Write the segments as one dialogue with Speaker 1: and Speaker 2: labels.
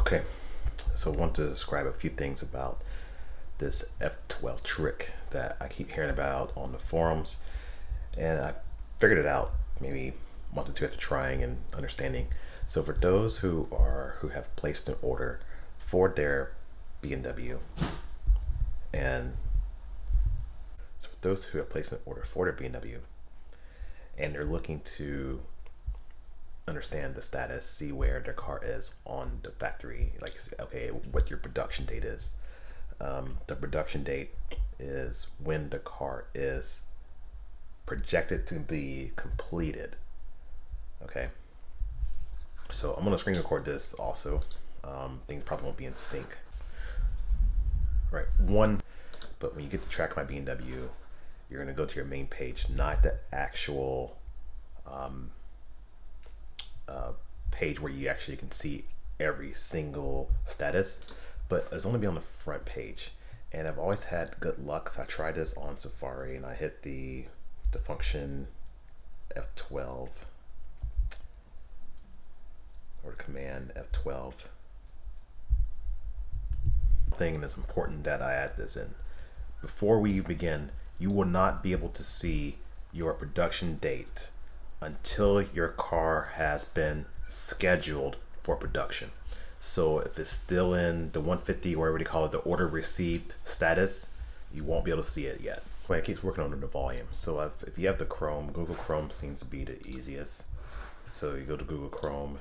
Speaker 1: Okay, so I want to describe a few things about this F12 trick that I keep hearing about on the forums, and I figured it out maybe a month or two after trying and understanding. So for those who have placed an order for their BMW, and so for those who have placed an order for their BMW, and they're looking to understand the status, see where their car is on the factory, like okay, what your production date is. The production date is when the car is projected to be completed. Okay, so I'm gonna screen record this also. Things probably won't be in sync. Right, but when you get to track my BMW, you're gonna go to your main page, not the actual page where you actually can see every single status, but it's only be on the front page. And I've always had good luck. So I tried this on Safari and I hit the function F12 or the command F12 thing, that's important that I add this in. Before we begin, you will not be able to see your production date until your car has been scheduled for production. So if it's still in the 150, or whatever they call it, the order received status, you won't be able to see it yet. Well, it keeps working on the volume. So if you have the Chrome, Google Chrome seems to be the easiest. So you go to Google Chrome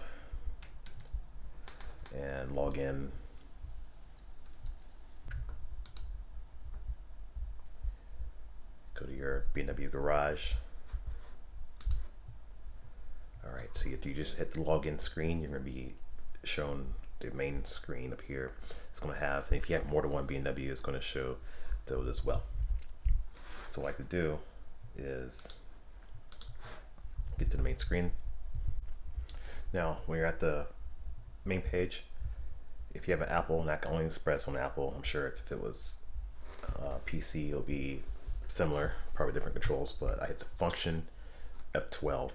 Speaker 1: and log in. Go to your BMW garage. All right, so if you just hit the login screen, you're gonna be shown the main screen up here. It's gonna have, and if you have more than one BMW, it's gonna show those as well. So what I could do is get to the main screen. Now, when you're at the main page, if you have an Apple, and I can only express on Apple, I'm sure if it was PC, it'll be similar, probably different controls, but I hit the function F12,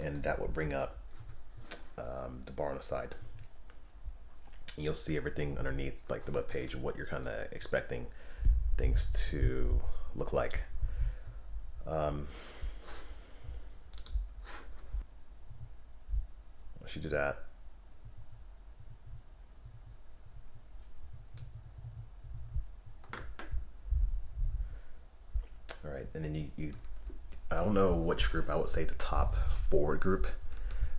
Speaker 1: and that will bring up the bar on the side. And you'll see everything underneath, like the web page, what you're kind of expecting things to look like. Once you do that, all right, and then you I don't know which group, I would say the top forward group,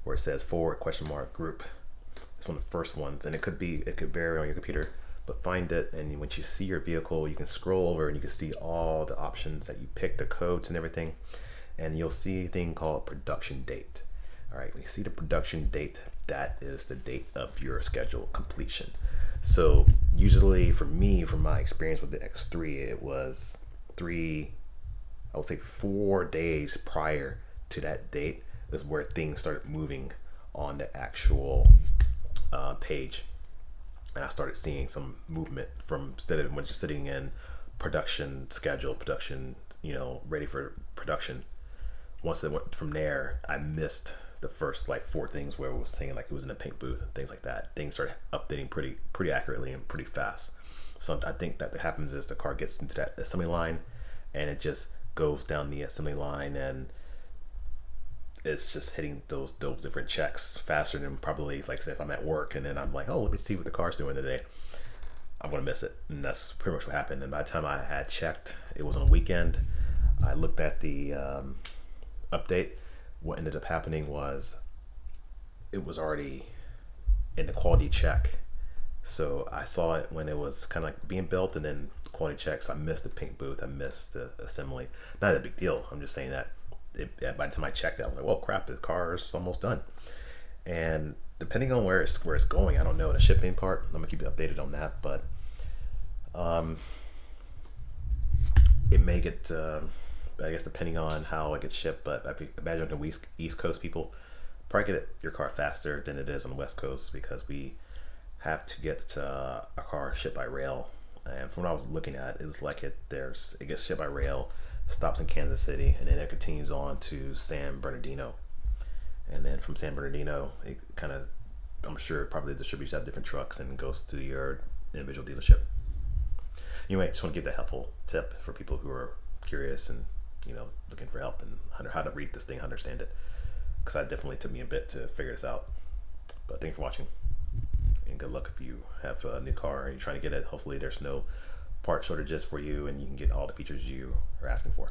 Speaker 1: where it says forward question mark group. It's one of the first ones, and it could vary on your computer, but find it, and once you see your vehicle, you can scroll over and you can see all the options that you pick, the codes and everything, and you'll see a thing called production date. All right, when you see the production date, that is the date of your scheduled completion. So usually for me, from my experience with the X3, it was I would say 4 days prior to that date is where things started moving on the actual page, and I started seeing some movement from, instead of when just sitting in production schedule, production, ready for production. Once it went from there, I missed the first like 4 things where it was saying like it was in a pink booth and things like that. Things started updating pretty accurately and pretty fast. So I think that what happens is the car gets into that assembly line, and it just goes down the assembly line, and it's just hitting those different checks faster than probably, like say if I'm at work and then I'm like, oh, let me see what the car's doing today, I'm gonna miss it. And that's pretty much what happened. And by the time I had checked, it was on a weekend. I looked at the update. What ended up happening was it was already in the quality check. So I saw it when it was kind of like being built, and then quality checks, I missed the pink booth, I missed the assembly. Not a big deal, I'm just saying that by the time I checked it, I was like, well crap, the car is almost done. And depending on where it's going, I don't know, the shipping part, I'm gonna keep you updated on that, but it may get I guess depending on how it gets shipped, but I imagine the East Coast people probably get your car faster than it is on the West Coast, because we have to get a car shipped by rail. And from what I was looking at, it's like it gets shipped by rail, stops in Kansas City, and then it continues on to San Bernardino. And then from San Bernardino, it kind of I'm sure probably distributes out different trucks and goes to your individual dealership. Anyway, just want to give that helpful tip for people who are curious and looking for help and how to read this thing, understand it, because it definitely took me a bit to figure this out. But thanks for watching, and good luck if you have a new car and you're trying to get it. Hopefully there's no part shortages for you and you can get all the features you are asking for.